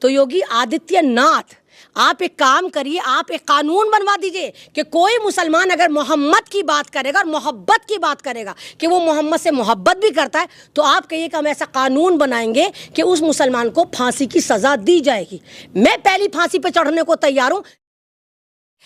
तो योगी आदित्यनाथ, आप एक काम करिए, आप एक कानून बनवा दीजिए कि कोई मुसलमान अगर मोहम्मद की बात करेगा और मोहब्बत की बात करेगा कि वो मोहम्मद से मोहब्बत भी करता है, तो आप कहिए कि हम ऐसा कानून बनाएंगे कि उस मुसलमान को फांसी की सज़ा दी जाएगी। मैं पहली फांसी पे चढ़ने को तैयार हूँ।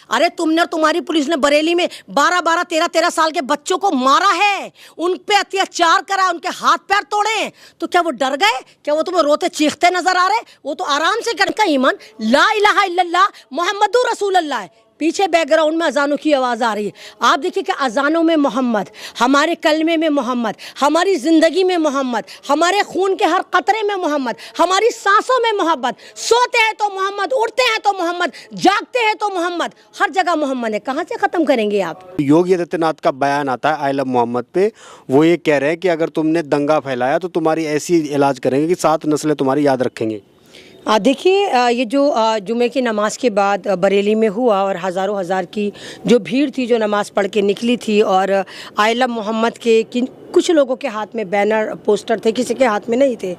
अरे तुमने और तुम्हारी पुलिस ने बरेली में 12-12, 13-13 साल के बच्चों को मारा है, उन पे अत्याचार करा, उनके हाथ पैर तोड़े, तो क्या वो डर गए? क्या वो तुम्हें रोते चीखते नजर आ रहे? वो तो आराम से करने का ईमान ला इलाहा इल्लल्लाह मोहम्मदुर रसूलुल्लाह है। पीछे बैकग्राउंड में अजानों की आवाज़ आ रही है। आप देखिए कि अजानों में मोहम्मद, हमारे कलमे में मोहम्मद, हमारी ज़िंदगी में मोहम्मद, हमारे खून के हर कतरे में मोहम्मद, हमारी सांसों में मोहम्मद। सोते हैं तो मोहम्मद, उठते हैं तो मोहम्मद, जागते हैं तो मोहम्मद, हर जगह मोहम्मद है। कहाँ से ख़त्म करेंगे आप? योगी आदित्यनाथ का बयान आता है आई लव मोहम्मद पे, वो ये कह रहे हैं कि अगर तुमने दंगा फैलाया तो तुम्हारी ऐसी इलाज करेंगे कि 7 नस्लें तुम्हारी याद रखेंगे। देखिए, ये जो जुमे की नमाज के बाद बरेली में हुआ और हज़ारों हज़ार की जो भीड़ थी जो नमाज़ पढ़ के निकली थी, और आई लव मोहम्मद के कुछ लोगों के हाथ में बैनर पोस्टर थे, किसी के हाथ में नहीं थे।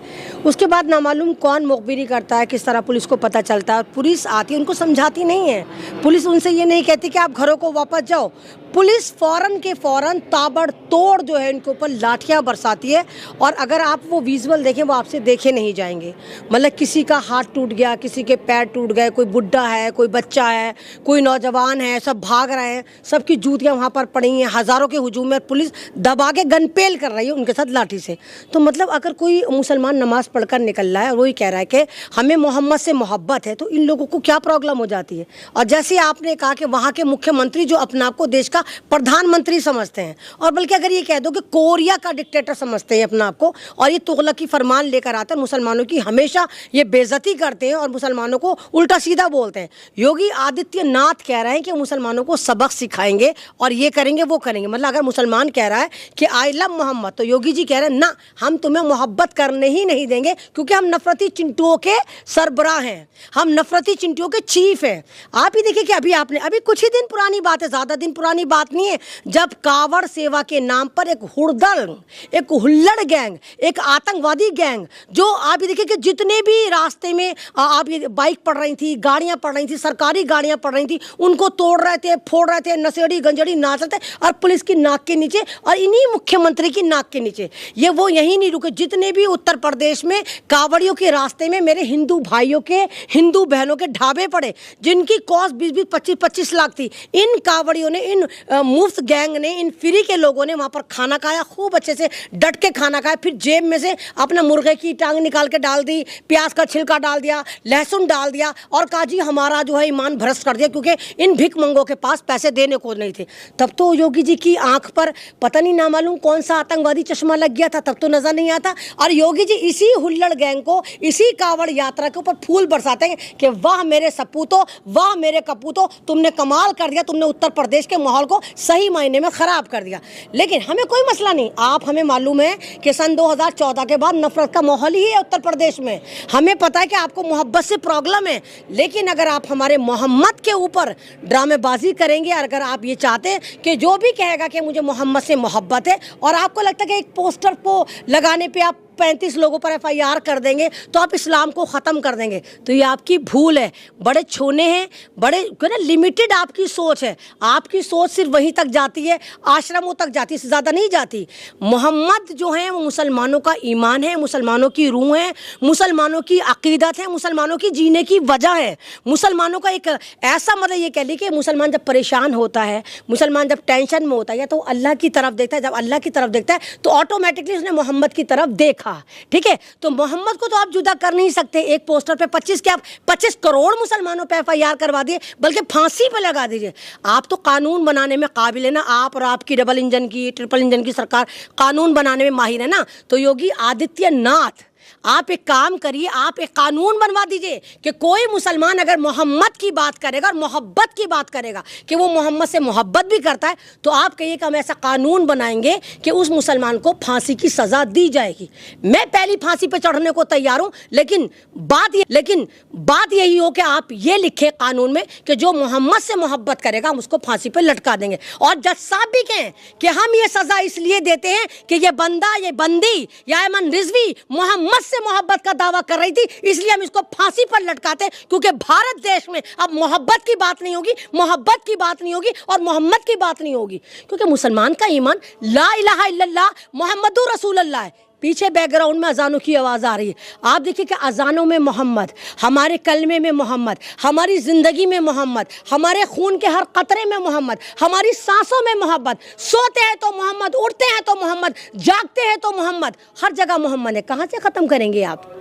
उसके बाद नामालूम कौन मुखबिरी करता है, किस तरह पुलिस को पता चलता है, पुलिस आती है, उनको समझाती नहीं है। पुलिस उनसे ये नहीं कहती कि आप घरों को वापस जाओ। पुलिस फ़ौरन के फ़ौरन ताबड़तोड़ जो है इनके ऊपर लाठियाँ बरसाती है, और अगर आप वो विजुअल देखें वो आपसे देखे नहीं जाएंगे। मतलब किसी का हाथ टूट गया, किसी के पैर टूट गए, कोई बुढ़ा है, कोई बच्चा है, कोई नौजवान है, सब भाग रहे हैं, सबकी जूतियाँ वहाँ पर पड़ी हैं, हज़ारों के हुजूम में पुलिस दबा के गनपेल कर रही है उनके साथ लाठी से। तो मतलब अगर कोई मुसलमान नमाज़ पढ़कर निकल रहा है और वही कह रहा है कि हमें मोहम्मद से मोहब्बत है, तो इन लोगों को क्या प्रॉब्लम हो जाती है? और जैसे आपने कहा कि वहाँ के मुख्यमंत्री जो अपने आप को देश का प्रधानमंत्री समझते हैं, और बल्कि अगर ये कह दो कि कोरिया का डिक्टेटर समझते हैं अपने आप को, और ये तुगलकी फरमान लेकर आते हैं मुसलमानों की, हमेशा ये बेइज्जती करते हैं और मुसलमानों को उल्टा सीधा बोलते हैं। योगी आदित्यनाथ कह रहे हैं कि मुसलमानों को सबक सिखाएंगे और ये करेंगे वो करेंगे। मतलब अगर मुसलमान कह रहा है कि आई लव मोहम्मद, तो योगी जी कह रहे हैं ना, हम तुम्हें मोहब्बत करने ही नहीं देंगे, क्योंकि हम नफरती चिंटुओं के सरबराह हैं, हम नफरती चिंटुओं के चीफ हैं। आप ही देखिए कि अभी कुछ ही दिन पुरानी बात है, ज़्यादा दिन पुरानी बात नहीं है, जब कावड़ सेवा के नाम पर एक हुड़दंग, एक हुल्लड़ गैंग, एक आतंकवादी गैंग, जो आप ही देखिए कि जितने भी रास्ते में आप ये बाइक पड़ रही थी, गाड़ियाँ पड़ रही थी, सरकारी गाड़ियाँ पड़ रही थी, उनको तोड़ रहे थे, फोड़ रहे थे, नशेड़ी गंजड़ी नाच रहे थे, और पुलिस की नाक के नीचे और इन्हीं मुख्यमंत्री की नाक के नीचे। ये वो यहीं नहीं रुके, जितने भी उत्तर प्रदेश में कावड़ियों के रास्ते में मेरे हिंदू भाइयों के, हिंदू बहनों के ढाबे पड़े, जिनकी कॉस्ट 20-20, 25-25 लाख थी, इन कावड़ियों ने, इन मुफ्त गैंग ने, इन फ्री के लोगों ने वहाँ पर खाना खाया, खूब अच्छे से डट के खाना खाया, फिर जेब में से अपना मुर्गे की टांग निकाल के डाल दी, प्याज का छिलका डाल दिया, लहसुन डाल दिया, और कहा जी हमारा जो है ईमान भ्रष्ट कर दिया, क्योंकि इन भिख मंगों के पास पैसे देने को नहीं थे। तब तो योगी जी की आंख पर पता नहीं ना मालूम कौन सा आतंकवादी चश्मा लग गया था, तब तो नजर नहीं आता। और योगी जी इसी हुल्लड़ गैंग को, इसी कावड़ यात्रा के ऊपर फूल बरसाते हैं कि वाह मेरे सपूतों, वाह मेरे कपूतों, तुमने कमाल कर दिया, तुमने उत्तर प्रदेश के माहौल को सही मायने में ख़राब कर दिया। लेकिन हमें कोई मसला नहीं, आप, हमें मालूम है कि सन 2014 के बाद नफरत का माहौल ही है उत्तर प्रदेश में। हमें पता है कि आपको मोहब्बत से प्रॉब्लम है, लेकिन अगर आप हमारे मोहम्मद के ऊपर ड्रामेबाजी करेंगे, अगर आप ये चाहते हैं कि जो भी कहेगा कि मुझे मोहम्मद से मोहब्बत है, और आपको लगता है कि एक पोस्टर को लगाने पे आप 35 लोगों पर FIR कर देंगे तो आप इस्लाम को ख़त्म कर देंगे, तो ये आपकी भूल है। बड़े छोने हैं, बड़े ना लिमिटेड आपकी सोच है। आपकी सोच सिर्फ वहीं तक जाती है, आश्रमों तक जाती है, इससे ज़्यादा नहीं जाती। मोहम्मद जो है वो मुसलमानों का ईमान है, मुसलमानों की रूह है, मुसलमानों की अक़ीदत है, मुसलमानों की जीने की वजह है, मुसलमानों का एक ऐसा, मतलब ये कह ली कि मुसलमान जब परेशान होता है, मुसलमान जब टेंशन में होता है, या तो अल्लाह की तरफ देखता है, जब अल्लाह की तरफ देखता है तो ऑटोमेटिकली उसने मोहम्मद की तरफ देखा। ठीक है, तो मोहम्मद को तो आप जुदा कर नहीं सकते। एक पोस्टर पे 25 करोड़ मुसलमानों पे FIR करवा दिए, बल्कि फांसी पे लगा दीजिए। आप तो कानून बनाने में काबिल है ना, आप और आपकी डबल इंजन की, ट्रिपल इंजन की सरकार कानून बनाने में माहिर है ना। तो योगी आदित्यनाथ, आप एक काम करिए, आप एक कानून बनवा दीजिए कि कोई मुसलमान अगर मोहम्मद की बात करेगा और मोहब्बत की बात करेगा कि वो मोहम्मद से मोहब्बत भी करता है, तो आप कहिए कि हम ऐसा कानून बनाएंगे कि उस मुसलमान को फांसी की सज़ा दी जाएगी। मैं पहली फांसी पे चढ़ने को तैयार हूँ, लेकिन बात यही हो कि आप ये लिखें कानून में कि जो मोहम्मद से मोहब्बत करेगा हम उसको फांसी पे लटका देंगे। और जज साहब भी कहें कि हम ये सज़ा इसलिए देते हैं कि ये बंदा, ये बंदी या अमन रिजवी मोहम्मद से से मोहब्बत का दावा कर रही थी, इसलिए हम इसको फांसी पर लटकाते, क्योंकि भारत देश में अब मोहब्बत की बात नहीं होगी, मोहब्बत की बात नहीं होगी और मोहम्मद की बात नहीं होगी, क्योंकि मुसलमान का ईमान ला इलाहा इल्लल्लाह मोहम्मदुर रसूलुल्लाह है। पीछे बैकग्राउंड में अजानों की आवाज़ आ रही है, आप देखिए कि अजानों में मोहम्मद, हमारे कलमे में मोहम्मद, हमारी ज़िंदगी में मोहम्मद, हमारे खून के हर कतरे में मोहम्मद, हमारी सांसों में मोहम्मद, सोते हैं तो मोहम्मद, उठते हैं तो मोहम्मद, जागते हैं तो मोहम्मद, हर जगह मोहम्मद है। कहाँ से ख़त्म करेंगे आप?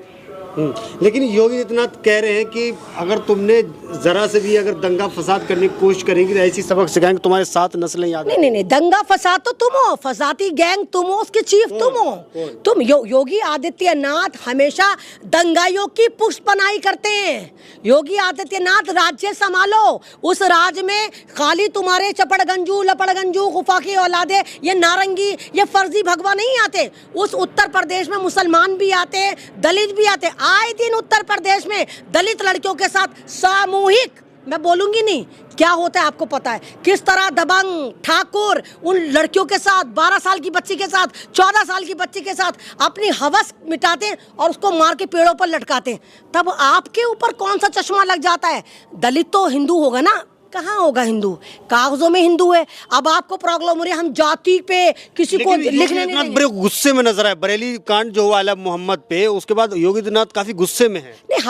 लेकिन योगी आदित्यनाथ कह रहे हैं कि अगर तुमने जरा से भी अगर दंगा फसाद करने की कोशिश करेंगी तो ऐसी सबक सिखाएंगे तुम्हारे 7 नस्लें याद। नहीं, दंगा फसाद तो तुम हो, फसाती गैंग तुम हो, उसके चीफ तुम हो। तुम योगी आदित्यनाथ हमेशा दंगाइयों की पुष्पनाई करते हैं। योगी आदित्यनाथ राज्य संभालो, उस राज्य में खाली तुम्हारे चपड़गंजू लपड़गंजू खुफा की औलादे, ये नारंगी, ये फर्जी भगवा नहीं आते। उस उत्तर प्रदेश में मुसलमान भी आते हैं, दलित भी आते हैं। आए दिन उत्तर प्रदेश में दलित लड़कियों के साथ सामूहिक, मैं बोलूंगी नहीं क्या होता है, आपको पता है किस तरह दबंग ठाकुर उन लड़कियों के साथ, 12 साल की बच्ची के साथ, 14 साल की बच्ची के साथ अपनी हवस मिटाते हैं और उसको मार के पेड़ों पर लटकाते हैं। तब आपके ऊपर कौन सा चश्मा लग जाता है? दलित तो हिंदू होगा ना? कहाँ होगा हिंदू? कागजों में हिंदू है। अब आपको प्रॉब्लम हो रही है, हम जाति पे किसी को लिखने नहीं। बड़े गुस्से में नजर आए बरेली कांड जो हुआ आला मोहम्मद पे, उसके बाद योगी आदित्यनाथ काफी गुस्से में है। नहीं,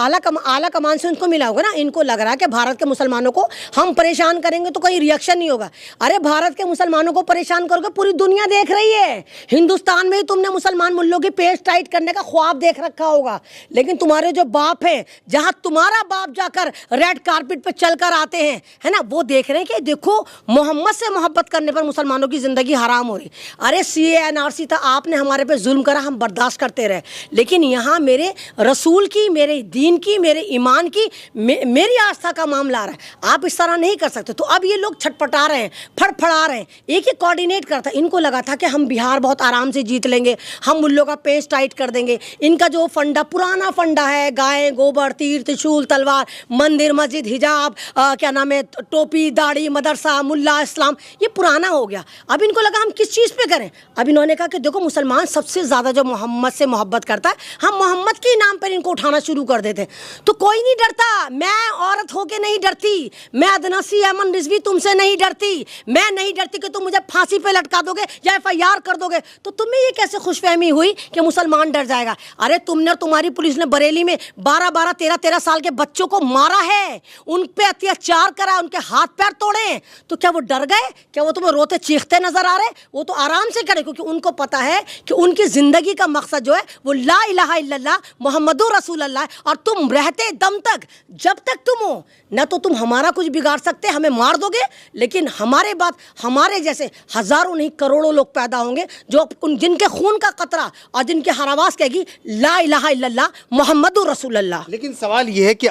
आला कमान से उनको मिला होगा ना, इनको लग रहा है कि भारत के मुसलमानों को हम परेशान करेंगे तो कोई रिएक्शन नहीं होगा। अरे भारत के मुसलमानों को परेशान करोगे, पूरी दुनिया देख रही है। हिंदुस्तान में ही तुमने मुसलमान मुल्लों की पेच टाइट करने का ख्वाब देख रखा होगा, लेकिन तुम्हारे जो बाप है, जहां तुम्हारा बाप जाकर रेड कारपेट पे चलकर आते हैं, है ना, वो देख रहे हैं कि देखो मोहम्मद से मोहब्बत करने पर मुसलमानों की जिंदगी हराम हो रही। अरे सीए एनआरसी था, आपने हमारे पे जुल्म करा, हम बर्दाश्त करते रहे, लेकिन यहाँ मेरे रसूल की, मेरे दीन की, मेरे ईमान की, मेरी आस्था का मामला आ रहा है, आप इस तरह नहीं कर सकते। तो अब ये लोग छटपटा रहे हैं, फड़फड़ा रहे हैं। एक ही कोऑर्डिनेट करता, इनको लगा था कि हम बिहार बहुत आराम से जीत लेंगे, हम मुल्लों का पेच टाइट कर देंगे। इनका जो फंडा, पुराना फंडा है, गाय गोबर तीर त्रिशूल तलवार, मंदिर मस्जिद हिजाब, क्या नाम है, टोपी दाढ़ी, मदरसा मुल्ला इस्लाम, ये पुराना हो गया। अब इनको लगा हम किस चीज़ पे करें। अब इन्होंने कहा कि देखो मुसलमान सबसे ज़्यादा जो मोहम्मद से मोहब्बत करता है, हम मोहम्मद के नाम पर इनको उठाना शुरू कर देते। तो कोई नहीं डरता, मैं औरत होके नहीं डरती, मैं अदनासी अमन रिजवी तुमसे नहीं डरती, मैं नहीं डरती कि तुम मुझे फांसी पे लटका दोगे या FIR कर दोगे। तो तुम्हें ये कैसे खुशफहमी हुई कि मुसलमान डर जाएगा? अरे तुमने और तुम्हारी पुलिस ने बरेली में 12-12, 13-13 साल के बच्चों को मारा है, उन पे अत्याचार करा, उनके हाथ पैर तोड़े, तो क्या वो डर गए? क्या वो तुम्हें रोते चीखते नजर आ रहे? वो तो आराम से करे, क्योंकि उनको पता है कि उनकी जिंदगी का मकसद जो है वो ला इलाहा इल्लल्लाह मोहम्मदुर रसूलुल्लाह है। और तुम रहते दम तक, जब तक तुम हो, न तो तुम हमारा कुछ बिगाड़ सकते, हमें मार दोगे, लेकिन हमारे बाद हमारे जैसे हजारों नहीं करोड़ों लोग पैदा होंगे जो जिनके खून का कतरा और जिनकी हर आवाज कहेगी ला इलाहा इल्लल्लाह मोहम्मदुर रसूलुल्लाह। लेकिन सवाल ये है कि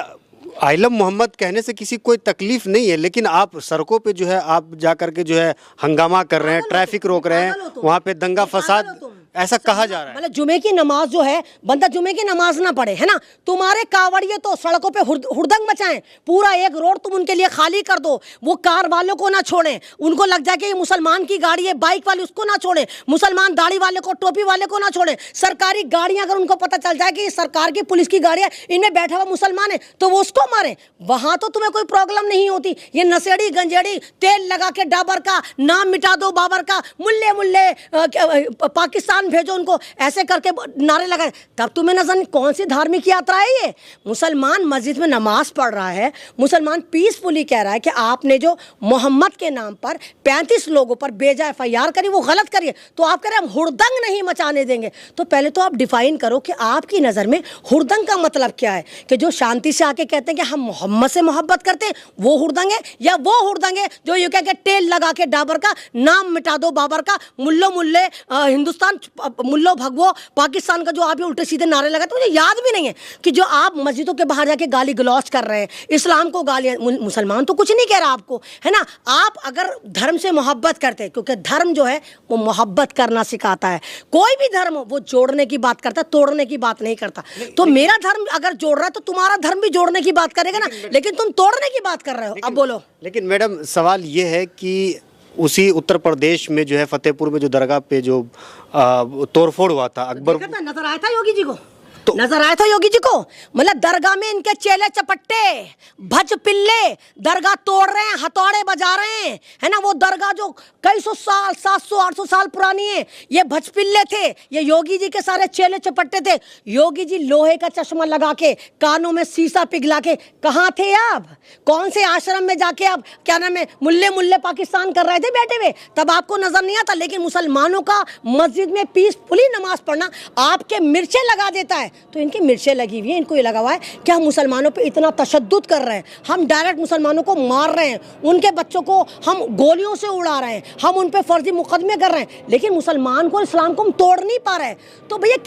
आइलम मोहम्मद कहने से किसी कोई तकलीफ नहीं है, लेकिन आप सड़कों पे जो है आप जा करके जो है हंगामा कर रहे हैं, ट्रैफिक रोक रहे हैं, वहाँ पे दंगा फसाद, ऐसा कहा जा रहा है। मतलब जुमे की नमाज जो है, बंदा जुमे की नमाज ना पढ़े, है ना, तुम्हारे कावड़िए तो सड़कों पे हुड़दंग मचाएं, पूरा एक रोड तुम उनके लिए खाली कर दो, वो कार वालों को ना छोड़ें, उनको लग जाए कि ये मुसलमान की गाड़ी है, बाइक वाले उसको ना छोड़ें, मुसलमान दाढ़ी वाले को, टोपी वाले को ना छोड़ें, सरकारी गाड़ियां अगर उनको पता चल जाए कि सरकार की पुलिस की गाड़ियां इनमें बैठा हुआ मुसलमान है तो वो उसको मारे, वहां तो तुम्हें कोई प्रॉब्लम नहीं होती। ये नशेड़ी गंजेड़ी तेल लगा के डाबर का नाम मिटा दो, बाबर का मुल्ले मुल्ले पाकिस्तान भेजो उनको, ऐसे करके नारे लगाए, तब तुम्हें नजर कौन सी धार्मिक यात्रा है ये? मुसलमान मस्जिद में नमाज पढ़ रहा है, मुसलमान पीसफुली कह रहा है कि आपने जो मोहम्मद के नाम पर 35 लोगों पर बेजा FIR करी वो गलत करिए, तो आप कह रहे हैं हम हुड़दंग नहीं मचाने देंगे। तो पहले तो आप डिफाइन करो कि आपकी नज़र में हुड़दंग का मतलब क्या है? कि जो शांति से आके कहते हैं कि हम मोहम्मद से मोहब्बत करते हैं वो हुड़दंग है, या वो हुड़दंग है जो ये कह के तेल लगा के डाबर का नाम मिटा दो, बाबर का मुल्लो मुल्ले हिंदुस्तान मुल्लो भगवो पाकिस्तान का जो आप ये उल्टे सीधे नारे लगाते, मुझे याद भी नहीं है कि जो आप मस्जिदों के बाहर जाके गाली गलौज कर रहे हैं, इस्लाम को गालियां, मुसलमान तो कुछ नहीं कह रहा आपको, है ना। आप अगर धर्म से मोहब्बत करते हैं, क्योंकि धर्म जो है वो मोहब्बत करना सिखाता है, कोई भी धर्म वो जोड़ने की बात करता है, तोड़ने की बात नहीं करता। तो मेरा धर्म अगर जोड़ रहा है तो तुम्हारा धर्म भी जोड़ने की बात करेगा ना, लेकिन तुम तोड़ने की बात कर रहे हो। अब बोलो। लेकिन मैडम सवाल ये है कि उसी उत्तर प्रदेश में जो है फतेहपुर में जो दरगाह पे जो तोड़फोड़ हुआ था, अकबर नजर आया था योगी जी को? नजर आया था योगी जी को? मतलब दरगाह में इनके चेले चपट्टे भज पिल्ले दरगाह तोड़ रहे हैं, हथौड़े बजा रहे हैं, है ना। वो दरगाह जो कई सौ साल 700-800 साल पुरानी है, ये भज पिल्ले थे, ये योगी जी के सारे चेले चपट्टे थे। योगी जी लोहे का चश्मा लगा के, कानों में शीशा पिघला के कहाँ थे आप? कौन से आश्रम में जाके आप क्या नाम है मुल्ले मुल्ले पाकिस्तान कर रहे थे बैठे हुए? तब आपको नजर नहीं आता। लेकिन मुसलमानों का मस्जिद में पीसफुली नमाज पढ़ना आपके मिर्चें लगा देता है, तो इनकी मिर्चें लगी हुई है, इनको ये लगा हुआ है कि हम मुसलमानों पे इतना तशद्दुद कर रहे हैं, हम डायरेक्ट मुसलमानों को मार रहे हैं, उनके बच्चों को हम गोलियों से उड़ा रहे हैं, हम उन पे फर्जी मुकदमे कर रहे हैं, लेकिन मुसलमान को इस्लाम को हम तोड़ नहीं पा रहे। तो भैया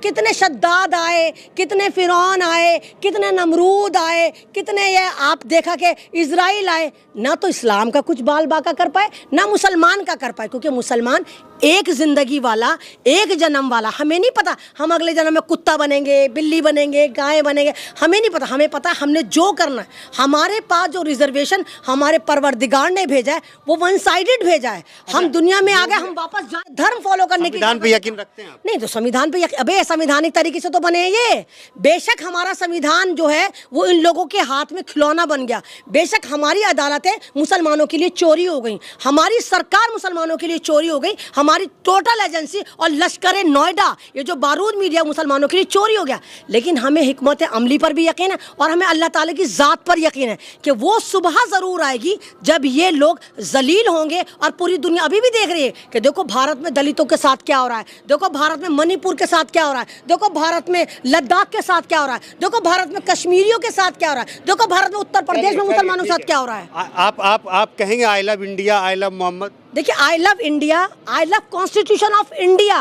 कितने शद्दाद आए, कितने फिरौन आए, कितने नमरूद आए, कितने ये आप देखा कि इजराइल आए, ना तो इस्लाम का कुछ बाल बाका कर पाए, ना मुसलमान का कर पाए। क्योंकि मुसलमान एक जिंदगी वाला, एक जन्म वाला, हमें नहीं पता हम अगले जन्म में कुत्ता बनेंगे, बिल्ली बनेंगे, गाय बनेंगे, हमें नहीं पता। हमें पता है हमने जो करना है। हमारे पास जो रिजर्वेशन हमारे परवरदिगार ने भेजा है वो वन साइडेड भेजा है। हम दुनिया में आ गए, हम वापस जाए धर्म फॉलो करने की। संविधान पे यकीन रखते हैं आप? नहीं तो संविधान पे अबे संवैधानिक तरीके से तो बने हैं ये। बेशक हमारा संविधान जो है वो इन लोगों के हाथ में खिलौना बन गया, बेशक हमारी अदालतें मुसलमानों के लिए चोरी हो गई, हमारी सरकार मुसलमानों के लिए चोरी हो गई, हमारी टोटल एजेंसी और लश्कर नोएडा ये जो बारूद मीडिया मुसलमानों के लिए चोरी हो गया। लेकिन हमें हिकमत अमली पर भी यकीन है और हमें अल्लाह ताला की ज़ात पर यकीन है कि वो सुबह ज़रूर आएगी जब ये लोग जलील होंगे। और पूरी दुनिया अभी भी देख रही है कि देखो भारत में दलितों के साथ क्या हो रहा है, देखो भारत में मणिपुर के साथ क्या हो रहा है, देखो भारत में लद्दाख के साथ क्या हो रहा है, देखो भारत में कश्मीरियों के साथ क्या हो रहा है, देखो भारत में उत्तर प्रदेश में मुसलमानों के साथ क्या हो रहा है। आप कहेंगे I love India, I love Mohammad? देखिए, I love India, I love constitution of India,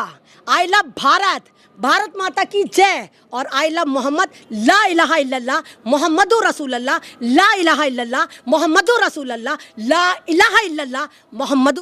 I love Bharat, Bharat माता की जय, और आई लव मोहम्मद, ला इलाहा इल्लल्लाह मोहम्मदुर रसूलुल्लाह, ला इलाहा इल्लल्लाह मोहम्मदुर रसूलुल्लाह, ला इलाहा इल्लल्लाह मोहम्मदुर